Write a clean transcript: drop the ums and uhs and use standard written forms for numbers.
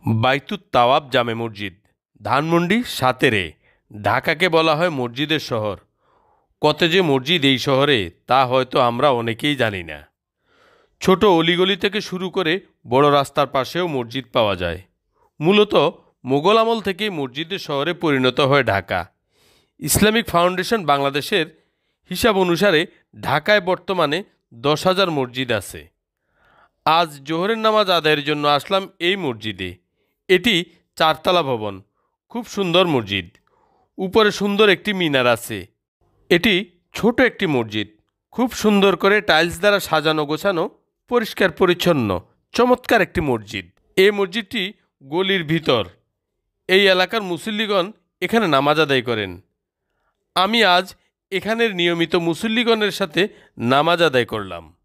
বাইতুত তাওয়াব জামে মসজিদ, ধানমন্ডি ৭ ঢাকাকে বলা হয় মসজিদের শহর। কত যে মসজিদ এই শহরে তা হয়তো আমরা অনেকেই জানি না। ছোট অলিগলি থেকে শুরু করে বড় রাস্তার পাশেও মসজিদ পাওয়া যায়। মূলত মোগল আমল থেকেই মসজিদের শহরে পরিণত হয় ঢাকা। ইসলামিক ফাউন্ডেশন বাংলাদেশের হিসাব অনুসারে ঢাকায় বর্তমানে ১০,০০০ মসজিদ আছে। আজ জোহরের নামাজ আদায়ের জন্য আসলাম এই মসজিদে। এটি ৪তলা ভবন, খুব সুন্দর মসজিদ। উপরে সুন্দর একটি মিনার আছে। এটি ছোট একটি মসজিদ, খুব সুন্দর করে টাইলস দ্বারা সাজানো গোছানো, পরিষ্কার পরিচ্ছন্ন, চমৎকার একটি মসজিদ। এই মসজিদটি গলির ভিতর। এই এলাকার মুসল্লিগণ এখানে নামাজ আদায় করেন। আমি আজ এখানের নিয়মিত মুসল্লিগণের সাথে নামাজ আদায় করলাম।